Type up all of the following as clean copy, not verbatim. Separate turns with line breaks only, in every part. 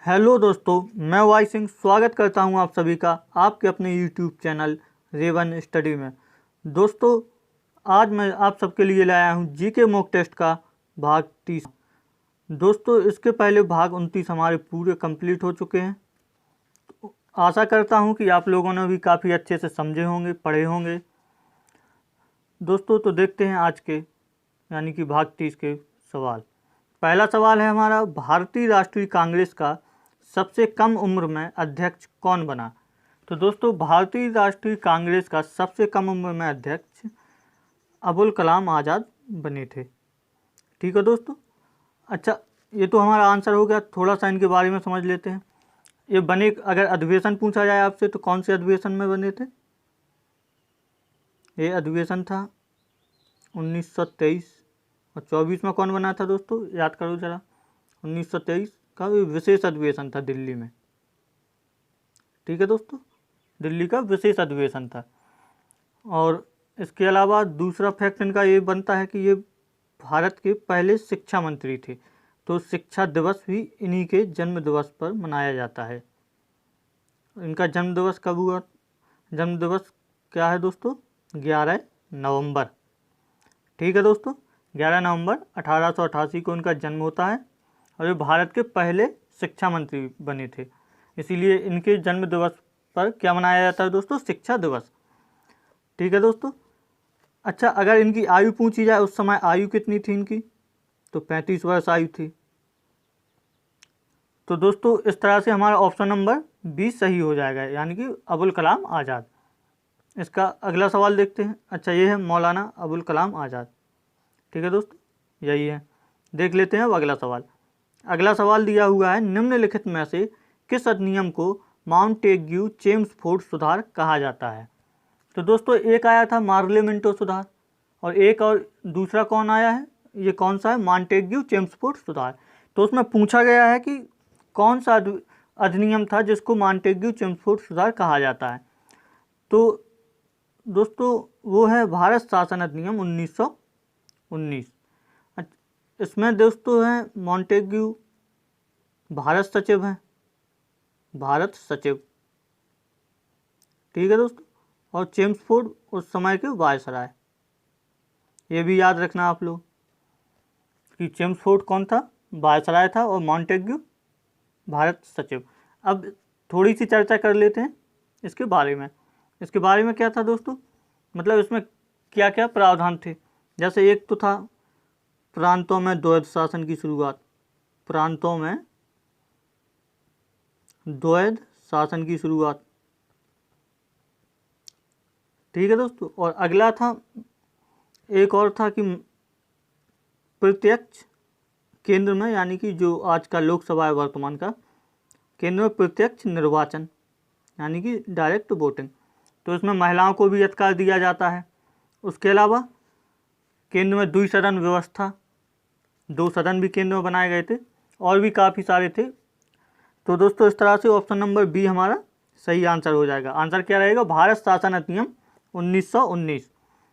Hello दोस्तों, मैं Y Singh स्वागत करता हूं आप सभी का आपके अपने यूट्यूब चैनल रेवन स्टडी में। दोस्तों, आज मैं आप सबके लिए लाया हूं जीके मॉक टेस्ट का भाग 30। दोस्तों, इसके पहले भाग 29 हमारे पूरे कंप्लीट हो चुके हैं। आशा करता हूं कि आप लोगों ने भी काफ़ी अच्छे से समझे होंगे, पढ़े होंगे। दोस्तों, तो देखते हैं आज के यानी कि भाग 30 के सवाल। पहला सवाल है हमारा, भारतीय राष्ट्रीय कांग्रेस का सबसे कम उम्र में अध्यक्ष कौन बना? तो दोस्तों, भारतीय राष्ट्रीय कांग्रेस का सबसे कम उम्र में अध्यक्ष अबुल कलाम आज़ाद बने थे। ठीक है दोस्तों। अच्छा, ये तो हमारा आंसर हो गया। थोड़ा सा इनके बारे में समझ लेते हैं। ये बने, अगर अधिवेशन पूछा जाए आपसे तो कौन से अधिवेशन में बने थे? ये अधिवेशन था 1923। और 24 में कौन बना था दोस्तों? याद करो जरा। 1923 का विशेष अधिवेशन था दिल्ली में। ठीक है दोस्तों, दिल्ली का विशेष अधिवेशन था। और इसके अलावा दूसरा फैक्ट इनका ये बनता है कि ये भारत के पहले शिक्षा मंत्री थे। तो शिक्षा दिवस भी इन्हीं के जन्म दिवस पर मनाया जाता है। इनका जन्म दिवस कब हुआ? जन्म दिवस क्या है दोस्तों? 11 नवंबर। ठीक है दोस्तों, 11 नवंबर 1888 को इनका जन्म होता है। और ये भारत के पहले शिक्षा मंत्री बने थे। इसीलिए इनके जन्म दिवस पर क्या मनाया जाता है दोस्तों? शिक्षा दिवस। ठीक है दोस्तों। अच्छा, अगर इनकी आयु पूछी जाए उस समय आयु कितनी थी इनकी? तो 35 वर्ष आयु थी। तो दोस्तों, इस तरह से हमारा ऑप्शन नंबर 20 सही हो जाएगा, यानी कि अबुल कलाम आज़ाद। इसका अगला सवाल देखते हैं। अच्छा, ये है मौलाना अबुल कलाम आज़ाद। ठीक है दोस्तों, यही है। देख लेते हैं अब अगला सवाल। अगला सवाल दिया हुआ है, निम्नलिखित में से किस अधिनियम को माउंटेग्यू चेम्सफोर्ड सुधार कहा जाता है? तो दोस्तों, एक आया था मार्ले मिंटो सुधार, और एक और दूसरा कौन आया है? ये कौन सा है? मॉन्टेग्यू चेम्सफोर्ड सुधार। तो उसमें पूछा गया है कि कौन सा अधिनियम था जिसको मॉन्टेग्यू चेम्सफोर्ड सुधार कहा जाता है। तो दोस्तों, वो है भारत शासन अधिनियम 1919। इसमें दोस्तों है मॉन्टेग्यू भारत सचिव हैं, भारत सचिव। ठीक है दोस्तों। और चेम्सफोर्ड उस समय के वायसराय। ये भी याद रखना आप लोग कि चेम्सफोर्ड कौन था? वायसराय था, और मॉन्टेग्यू भारत सचिव। अब थोड़ी सी चर्चा कर लेते हैं इसके बारे में। इसके बारे में क्या था दोस्तों? मतलब इसमें क्या क्या प्रावधान थे। जैसे एक तो था प्रांतों में द्वैध शासन की शुरुआत। प्रांतों में द्वैध शासन की शुरुआत। ठीक है दोस्तों। और अगला था, एक और था कि प्रत्यक्ष केंद्र में, यानी कि जो आज का लोकसभा है वर्तमान का, केंद्र में प्रत्यक्ष निर्वाचन, यानी कि डायरेक्ट वोटिंग। तो इसमें महिलाओं को भी अधिकार दिया जाता है। उसके अलावा केंद्र में द्विसदन व्यवस्था, 2 सदन भी केंद्र में बनाए गए थे, और भी काफ़ी सारे थे। तो दोस्तों, इस तरह से ऑप्शन नंबर बी हमारा सही आंसर हो जाएगा। आंसर क्या रहेगा? भारत शासन अधिनियम 1919।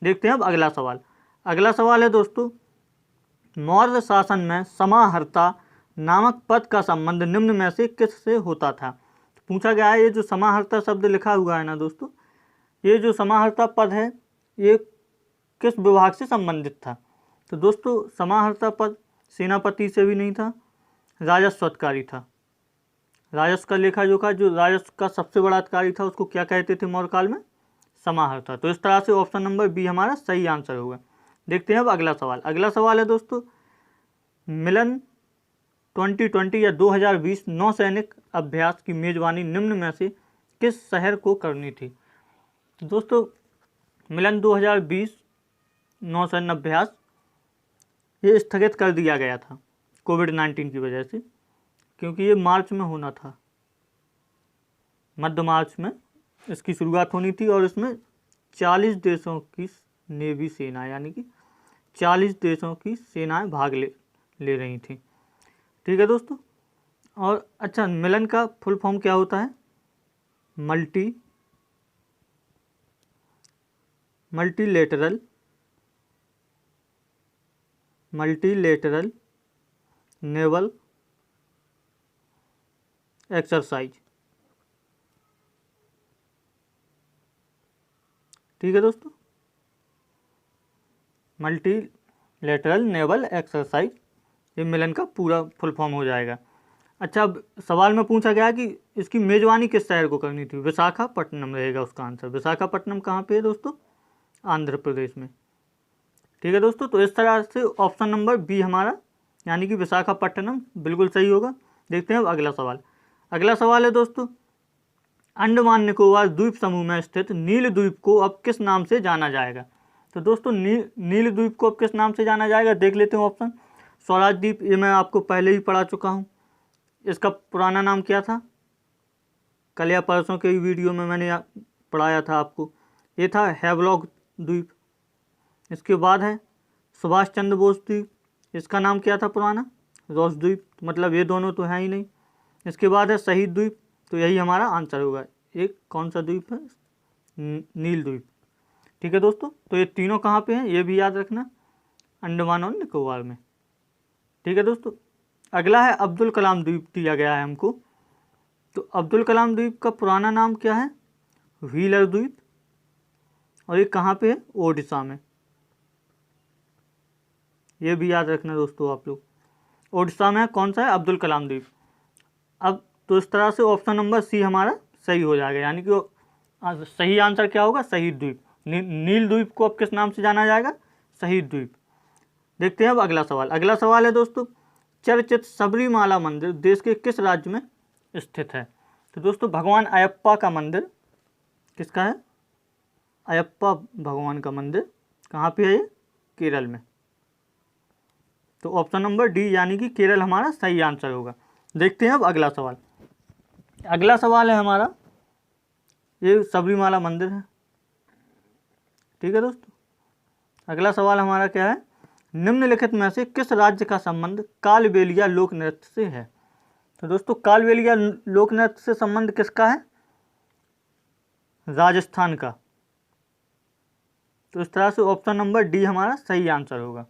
देखते हैं अब अगला सवाल। अगला सवाल है दोस्तों, मौर्य शासन में समाहर्ता नामक पद का संबंध निम्न में से किससे होता था? पूछा गया है, ये जो समाहर्ता शब्द लिखा हुआ है ना दोस्तों, ये जो समाहर्ता पद है ये किस विभाग से संबंधित था? तो दोस्तों, समाहर्ता पद सेनापति से भी नहीं था, राजस्व अधिकारी था। राजस्व का लेखा जोखा, जो राजस्व का सबसे बड़ा अधिकारी था, उसको क्या कहते थे मौर्य काल में? समाहर्ता। तो इस तरह से ऑप्शन नंबर बी हमारा सही आंसर होगा। देखते हैं अब अगला सवाल। अगला सवाल है दोस्तों, मिलन 2020 या 2020 नौसैनिक अभ्यास की मेजबानी निम्न में से किस शहर को करनी थी? तो दोस्तों, मिलन 2020 नौसैन्य अभ्यास ये स्थगित कर दिया गया था कोविड-19 की वजह से, क्योंकि ये मार्च में होना था, मध्य मार्च में इसकी शुरुआत होनी थी। और इसमें 40 देशों की नेवी सेना, यानी कि 40 देशों की सेनाएं भाग ले रही थी। ठीक है दोस्तों। और अच्छा, मिलन का फुल फॉर्म क्या होता है? Multilateral naval exercise. ठीक है दोस्तों, मल्टीलेटरल नेवल एक्सरसाइज, ये मिलन का पूरा फुल फॉर्म हो जाएगा। अच्छा, अब सवाल में पूछा गया कि इसकी मेजबानी किस शहर को करनी थी, विशाखापट्टनम रहेगा उसका आंसर। विशाखापट्टनम कहाँ पे है दोस्तों, आंध्र प्रदेश में। ठीक है दोस्तों, तो इस तरह से ऑप्शन नंबर बी हमारा यानी कि विशाखापट्टनम बिल्कुल सही होगा। देखते हैं अब अगला सवाल। अगला सवाल है दोस्तों, अंडमान निकोबार द्वीप समूह में स्थित नील द्वीप को अब किस नाम से जाना जाएगा। तो दोस्तों नील द्वीप को अब किस नाम से जाना जाएगा, देख लेते हैं ऑप्शन। स्वराज द्वीप, ये मैं आपको पहले ही पढ़ा चुका हूँ। इसका पुराना नाम क्या था, कल या परसों के वीडियो में मैंने पढ़ाया था आपको, ये था हैवलॉक द्वीप। इसके बाद है सुभाष चंद्र बोस द्वीप, इसका नाम क्या था पुराना, रॉस द्वीप, मतलब ये दोनों तो हैं ही नहीं। इसके बाद है शहीद द्वीप, तो यही हमारा आंसर होगा। एक कौन सा द्वीप है, नील द्वीप। ठीक है दोस्तों, तो ये तीनों कहाँ पे हैं ये भी याद रखना, अंडमान और निकोबार में। ठीक है दोस्तों, अगला है अब्दुल कलाम द्वीप दिया गया है हमको। तो अब्दुल कलाम द्वीप का पुराना नाम क्या है, व्हीलर द्वीप, और ये कहाँ पे है, ओडिशा में। ये भी याद रखना दोस्तों आप लोग, ओडिशा में कौन सा है, अब्दुल कलाम द्वीप। अब तो इस तरह से ऑप्शन नंबर सी हमारा सही हो जाएगा, यानी कि सही आंसर क्या होगा, शहीद द्वीप। नील द्वीप को अब किस नाम से जाना जाएगा, शहीद द्वीप। देखते हैं अब अगला सवाल। अगला सवाल है दोस्तों, चर्चित सबरीमाला मंदिर देश के किस राज्य में स्थित है। तो दोस्तों भगवान अयप्पा का मंदिर किसका है, अयप्पा भगवान का मंदिर कहाँ पे है, ये केरल में। तो ऑप्शन नंबर डी यानी कि केरल हमारा सही आंसर होगा। देखते हैं अब अगला सवाल। अगला सवाल है हमारा, ये सबरीमाला मंदिर है। ठीक है दोस्तों, अगला सवाल हमारा क्या है, निम्नलिखित में से किस राज्य का संबंध कालबेलिया लोक नृत्य से है। तो दोस्तों कालबेलिया लोक नृत्य से संबंध किसका है, राजस्थान का। तो इस तरह से ऑप्शन नंबर डी हमारा सही आंसर होगा।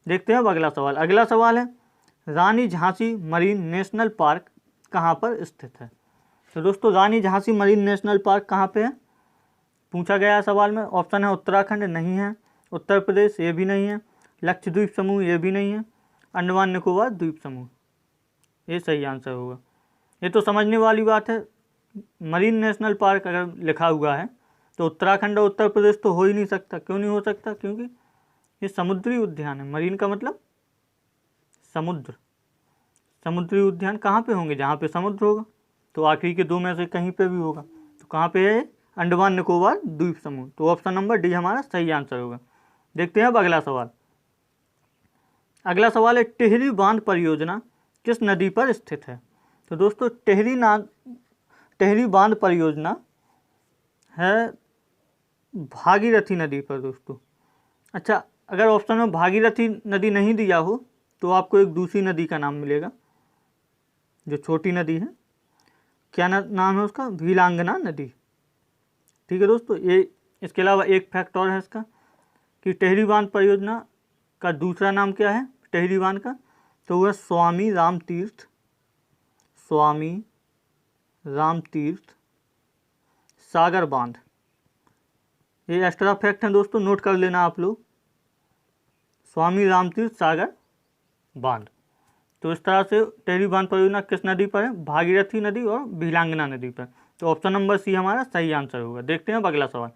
देखते हैं अब अगला सवाल। अगला सवाल है, रानी झांसी मरीन नेशनल पार्क कहाँ पर स्थित है। तो दोस्तों रानी झांसी मरीन नेशनल पार्क कहाँ पे है, पूछा गया है सवाल में। ऑप्शन है उत्तराखंड, नहीं है। उत्तर प्रदेश, ये भी नहीं है। लक्षद्वीप समूह, ये भी नहीं है। अंडमान निकोबार द्वीप समूह, ये सही आंसर होगा। ये तो समझने वाली बात है, मरीन नेशनल पार्क अगर लिखा हुआ है तो उत्तराखंड और उत्तर प्रदेश तो हो ही नहीं सकता। क्यों नहीं हो सकता, क्योंकि ये समुद्री उद्यान है। मरीन का मतलब समुद्र, समुद्री उद्यान कहाँ पे होंगे, जहाँ पे समुद्र होगा। तो आखिरी के दो में से कहीं पे भी होगा। तो कहाँ पे है, अंडमान निकोबार द्वीप समूह। तो ऑप्शन नंबर डी हमारा सही आंसर होगा। देखते हैं अब अगला सवाल। अगला सवाल है, टिहरी बांध परियोजना किस नदी पर स्थित है। तो दोस्तों टिहरी बांध परियोजना है भागीरथी नदी पर दोस्तों। अच्छा, अगर ऑप्शन में भागीरथी नदी नहीं दिया हो तो आपको एक दूसरी नदी का नाम मिलेगा, जो छोटी नदी है। क्या नाम है उसका, भीलांगना नदी। ठीक है दोस्तों, ये इसके अलावा एक फैक्ट और है इसका कि टिहरी बांध परियोजना का दूसरा नाम क्या है टिहरी बांध का, तो वह स्वामी राम तीर्थ सागर बांध। ये एक्स्ट्रा फैक्ट है दोस्तों, नोट कर लेना आप लोग, स्वामी राम तीर्थ सागर बांध। तो इस तरह से टिहरी बांध परियोजना किस नदी पर है, भागीरथी नदी और भीलांगना नदी पर। तो ऑप्शन नंबर सी हमारा सही आंसर होगा। देखते हैं अब अगला सवाल।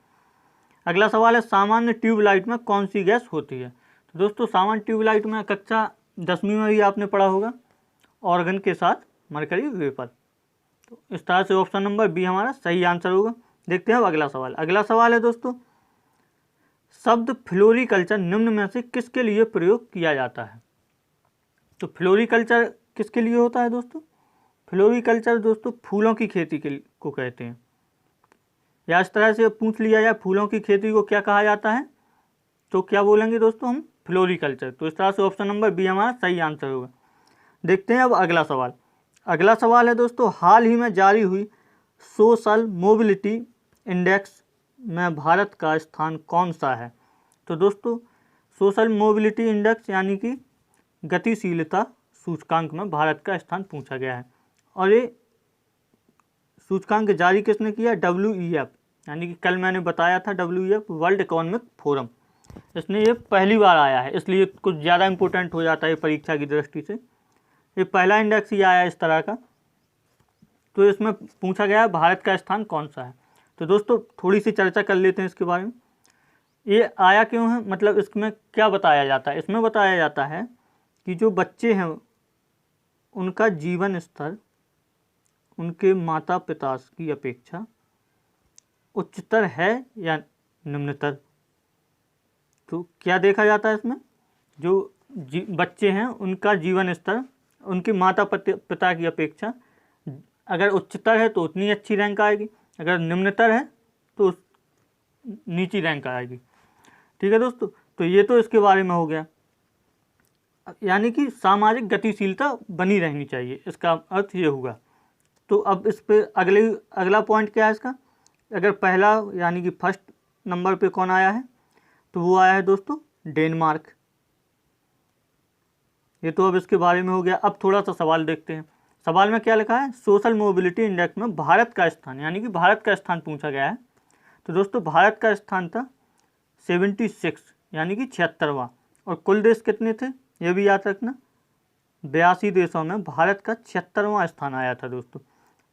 अगला सवाल है, सामान्य ट्यूबलाइट में कौन सी गैस होती है। तो दोस्तों सामान्य ट्यूबलाइट में कक्षा 10वीं में भी आपने पढ़ा होगा, ऑर्गन के साथ मरकरी वेपर। तो इस तरह से ऑप्शन नंबर बी हमारा सही आंसर होगा। देखते हैं अब अगला सवाल। अगला सवाल है दोस्तों, शब्द फ्लोरिकल्चर निम्न में से किसके लिए प्रयोग किया जाता है। तो फ्लोरिकल्चर किसके लिए होता है दोस्तों, फ्लोरिकल्चर दोस्तों फूलों की खेती को कहते हैं। या इस तरह से पूछ लिया जाए फूलों की खेती को क्या कहा जाता है, तो क्या बोलेंगे दोस्तों हम, फ्लोरिकल्चर। तो इस तरह से ऑप्शन नंबर बी हमारा सही आंसर होगा। देखते हैं अब अगला सवाल। अगला सवाल है दोस्तों, हाल ही में जारी हुई सोशल मोबिलिटी इंडेक्स में भारत का स्थान कौन सा है। तो दोस्तों सोशल मोबिलिटी इंडेक्स यानी कि गतिशीलता सूचकांक में भारत का स्थान पूछा गया है, और ये सूचकांक जारी किसने किया? WEF, यानी कि कल मैंने बताया था WEF वर्ल्ड इकोनॉमिक फोरम, इसने ये पहली बार आया है, इसलिए कुछ ज़्यादा इम्पोर्टेंट हो जाता है परीक्षा की दृष्टि से। ये पहला इंडेक्स ही आया इस तरह का। तो इसमें पूछा गया है भारत का स्थान कौन सा है। तो दोस्तों थोड़ी सी चर्चा कर लेते हैं इसके बारे में। ये आया क्यों है, मतलब इसमें क्या बताया जाता है? इसमें बताया जाता है कि जो बच्चे हैं उनका जीवन स्तर उनके माता पिता की अपेक्षा उच्चतर है या निम्नतर। तो क्या देखा जाता है इसमें? जो बच्चे हैं उनका जीवन स्तर उनके माता पिता की अपेक्षा अगर उच्चतर है तो उतनी अच्छी रैंक आएगी, अगर निम्नतर है तो नीची रैंक आएगी। ठीक है दोस्तों, तो ये तो इसके बारे में हो गया, यानी कि सामाजिक गतिशीलता बनी रहनी चाहिए, इसका अर्थ ये हुआ। तो अब इस पे अगला पॉइंट क्या है इसका? अगर पहला यानी कि फर्स्ट नंबर पे कौन आया है, तो वो आया है दोस्तों डेनमार्क। ये तो अब इसके बारे में हो गया। अब थोड़ा सा सवाल देखते हैं। सवाल में क्या लिखा है? सोशल मोबिलिटी इंडेक्स में भारत का स्थान, यानी कि भारत का स्थान पूछा गया है। तो दोस्तों भारत का स्थान था 76, यानी कि 76वां। और कुल देश कितने थे ये भी याद रखना, 82 देशों में भारत का 76वां स्थान आया था दोस्तों।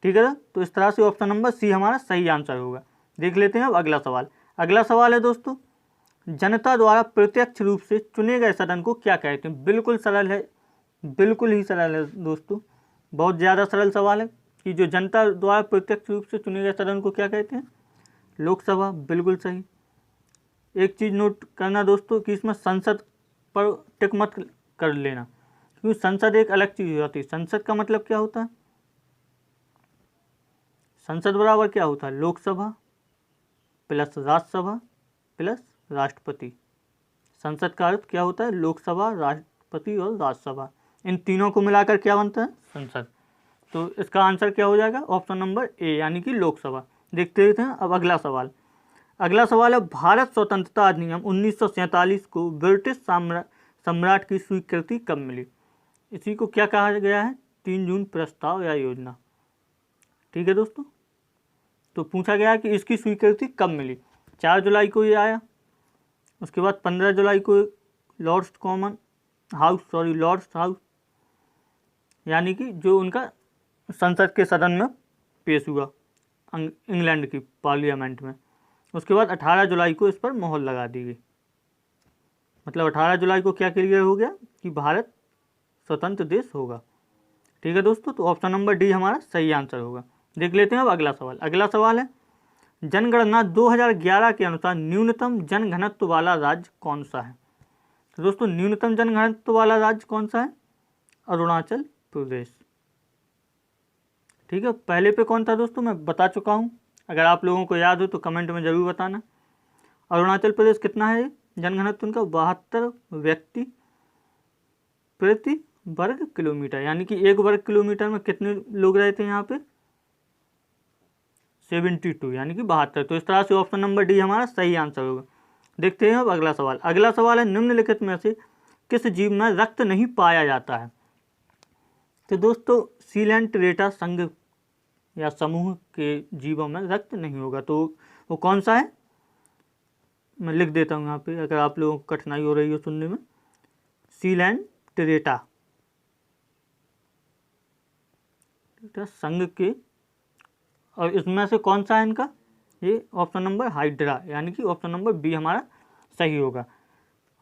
ठीक है, तो इस तरह से ऑप्शन नंबर सी हमारा सही आंसर होगा। देख लेते हैं अब अगला सवाल। अगला सवाल है दोस्तों, जनता द्वारा प्रत्यक्ष रूप से चुने गए सदन को क्या कहते हैं? बिल्कुल सरल है, बिल्कुल ही सरल है दोस्तों, बहुत ज़्यादा सरल सवाल है कि जो जनता द्वारा प्रत्यक्ष रूप से चुने गए सदन को क्या कहते हैं? लोकसभा। बिल्कुल सही। एक चीज़ नोट करना दोस्तों कि इसमें संसद पर टिक मत कर लेना, क्योंकि संसद एक अलग चीज़ होती है। संसद का मतलब क्या होता है? संसद बराबर क्या होता है? लोकसभा प्लस राज्यसभा प्लस राष्ट्रपति। संसद का अर्थ क्या होता है? लोकसभा, राष्ट्रपति और राज्यसभा, इन तीनों को मिलाकर क्या बनता है? संसद। तो इसका आंसर क्या हो जाएगा? ऑप्शन नंबर ए, यानी कि लोकसभा। देखते हैं अब अगला सवाल। अगला सवाल है, भारत स्वतंत्रता अधिनियम 1947 को ब्रिटिश सम्राट की स्वीकृति कब मिली? इसी को क्या कहा गया है? 3 जून प्रस्ताव या योजना। ठीक है दोस्तों, तो पूछा गया कि इसकी स्वीकृति कब मिली। 4 जुलाई को ये आया, उसके बाद 15 जुलाई को लॉर्ड्स हाउस, यानी कि जो उनका संसद के सदन में पेश हुआ इंग्लैंड की पार्लियामेंट में। उसके बाद 18 जुलाई को इस पर मोहर लगा दी गई। मतलब 18 जुलाई को क्या क्लियर हो गया कि भारत स्वतंत्र देश होगा। ठीक है दोस्तों, तो ऑप्शन नंबर डी हमारा सही आंसर होगा। देख लेते हैं अब अगला सवाल। अगला सवाल है, जनगणना 2011 के अनुसार न्यूनतम जनघनत्व वाला राज्य कौन सा है? तो दोस्तों न्यूनतम जनघनत्व वाला राज्य कौन सा है? अरुणाचल प्रदेश। ठीक है, पहले पे कौन था दोस्तों? मैं बता चुका हूँ, अगर आप लोगों को याद हो तो कमेंट में ज़रूर बताना। अरुणाचल प्रदेश कितना है जनघनत्व उनका? 72 व्यक्ति प्रति वर्ग किलोमीटर, यानी कि 1 वर्ग किलोमीटर में कितने लोग रहते हैं यहाँ पे? 72, यानी कि 72। तो इस तरह से ऑप्शन नंबर डी हमारा सही आंसर होगा। देखते हैं अब अगला सवाल। अगला सवाल है, निम्नलिखित में से किस जीव में रक्त नहीं पाया जाता है? तो दोस्तों सीलेंटरेटा संघ या समूह के जीवों में रक्त नहीं होगा, तो वो कौन सा है? मैं लिख देता हूँ यहाँ पे, अगर आप लोगों को कठिनाई हो रही हो सुनने में। सीलेंटरेटा संघ के, और इसमें से कौन सा है इनका? ये ऑप्शन नंबर हाइड्रा, यानी कि ऑप्शन नंबर बी हमारा सही होगा।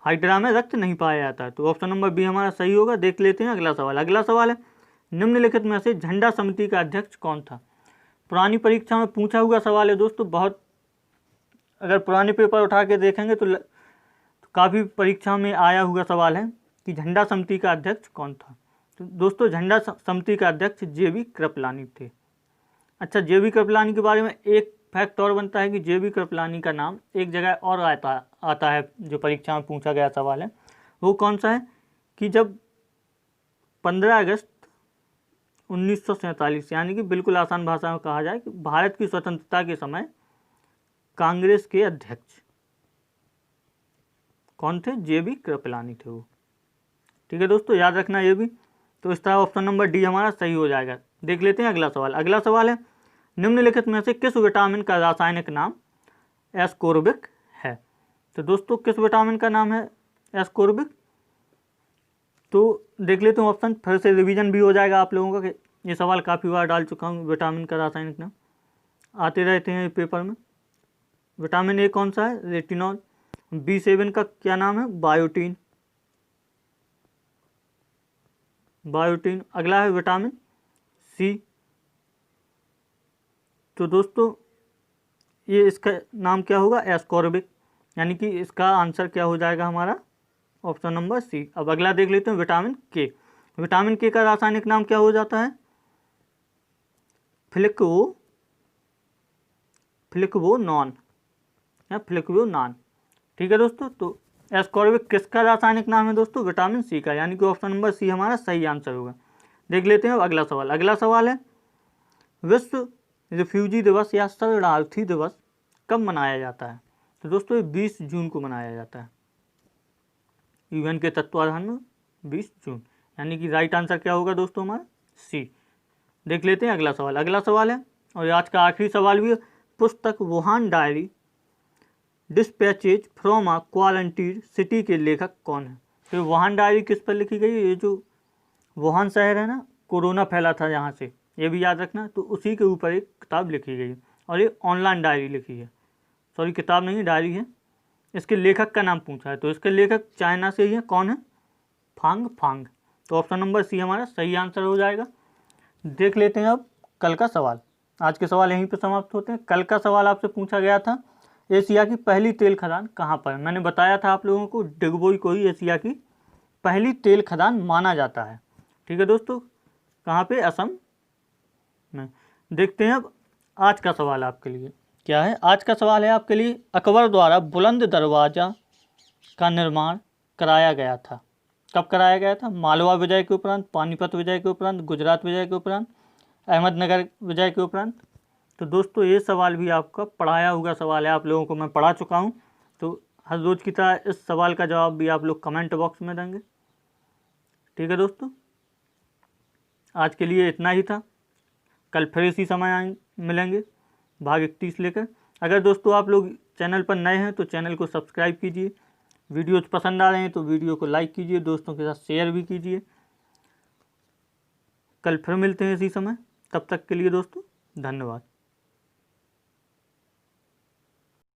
हाइड्रा में रक्त नहीं पाया जाता है, तो ऑप्शन नंबर बी हमारा सही होगा। देख लेते हैं अगला सवाल। अगला सवाल है, निम्नलिखित में से झंडा समिति का अध्यक्ष कौन था? पुरानी परीक्षा में पूछा हुआ सवाल है दोस्तों, बहुत, अगर पुराने पेपर उठा के देखेंगे तो काफ़ी परीक्षा में आया हुआ सवाल है कि झंडा समिति का अध्यक्ष कौन था। तो दोस्तों झंडा समिति का अध्यक्ष JB कृपलानी थे। अच्छा, JB कृपलानी के बारे में एक फैक्ट और बनता है कि JB कृपलानी का नाम एक जगह और आता है, जो परीक्षा में पूछा गया सवाल है। वो कौन सा है कि जब 15 अगस्त 1947, यानी कि बिल्कुल आसान भाषा में कहा जाए कि भारत की स्वतंत्रता के समय कांग्रेस के अध्यक्ष कौन थे? JB कृपलानी थे वो। ठीक है दोस्तों, याद रखना ये भी। तो इस तरह ऑप्शन नंबर डी हमारा सही हो जाएगा। देख लेते हैं अगला सवाल। अगला सवाल है, निम्नलिखित में से किस विटामिन का रासायनिक नाम एस्कोर्बिक है? तो दोस्तों किस विटामिन का नाम है एस्कोर्बिक? तो देख लेते हैं ऑप्शन, फिर से रिवीजन भी हो जाएगा आप लोगों का कि ये सवाल काफ़ी बार डाल चुका हूँ। विटामिन का रासायनिक नाम आते रहते हैं पेपर में। विटामिन ए कौन सा है? रेटिनॉल। B7 का क्या नाम है? बायोटीन। बायोटीन। अगला है विटामिन सी। तो दोस्तों ये इसका नाम क्या होगा? एस्कॉर्बिक। यानी कि इसका आंसर क्या हो जाएगा हमारा? Option number C. अब अगला देख लेते हैं विटामिन के। विटामिन के का रासायनिक नाम क्या हो जाता है? फ्लिक्वोनॉन या फ्लिक्वोनान। ठीक है दोस्तों, तो एस्कॉर्बिक किसका रासायनिक नाम है दोस्तों? विटामिन सी का। यानी कि ऑप्शन नंबर सी हमारा सही आंसर होगा। देख लेते हैं अब अगला सवाल। अगला सवाल है विश्व रिफ्यूजी दिवस या शरणार्थी दिवस कब मनाया जाता है? तो दोस्तों ये 20 जून को मनाया जाता है। यूएन के तत्वाधान में 20 जून। यानी कि राइट आंसर क्या होगा दोस्तों हमारा? सी। देख लेते हैं अगला सवाल। अगला सवाल है और आज का आखिरी सवाल भी है। पुस्तक Wuhan diary dispatches from a quarantine city के लेखक कौन है? तो वुहान डायरी किस पर लिखी गई है? ये जो वुहान शहर है ना, कोरोना फैला था यहाँ से, ये भी याद रखना। तो उसी के ऊपर एक किताब लिखी गई है और ये ऑनलाइन डायरी लिखी है। सॉरी, किताब नहीं, डायरी है। इसके लेखक का नाम पूछा है, तो इसके लेखक चाइना से ही है। कौन है? फांग। तो ऑप्शन नंबर सी हमारा सही आंसर हो जाएगा। देख लेते हैं अब कल का सवाल। आज के सवाल यहीं पर समाप्त होते हैं। कल का सवाल आपसे पूछा गया था एशिया की पहली तेल खदान कहाँ पर है? मैंने बताया था आप लोगों को डिगबोई को ही एशिया की पहली तेल खदान माना जाता है। ठीक है दोस्तों, कहाँ पे? असम में। देखते हैं अब आज का सवाल आपके लिए क्या है। आज का सवाल है आपके लिए, अकबर द्वारा बुलंद दरवाजा का निर्माण कराया गया था। कब कराया गया था? मालवा विजय के उपरांत, पानीपत विजय के उपरांत, गुजरात विजय के उपरांत, अहमदनगर विजय के उपरांत। तो दोस्तों ये सवाल भी आपका पढ़ाया हुआ सवाल है, आप लोगों को मैं पढ़ा चुका हूँ। तो हर रोज़ की तरह इस सवाल का जवाब भी आप लोग कमेंट बॉक्स में देंगे। ठीक है दोस्तों, आज के लिए इतना ही था। कल फिर इसी समय मिलेंगे भाग 31 लेकर। अगर दोस्तों आप लोग चैनल पर नए हैं तो चैनल को सब्सक्राइब कीजिए। वीडियोज पसंद आ रहे हैं तो वीडियो को लाइक कीजिए, दोस्तों के साथ शेयर भी कीजिए। कल फिर मिलते हैं इसी समय। तब तक के लिए दोस्तों धन्यवाद।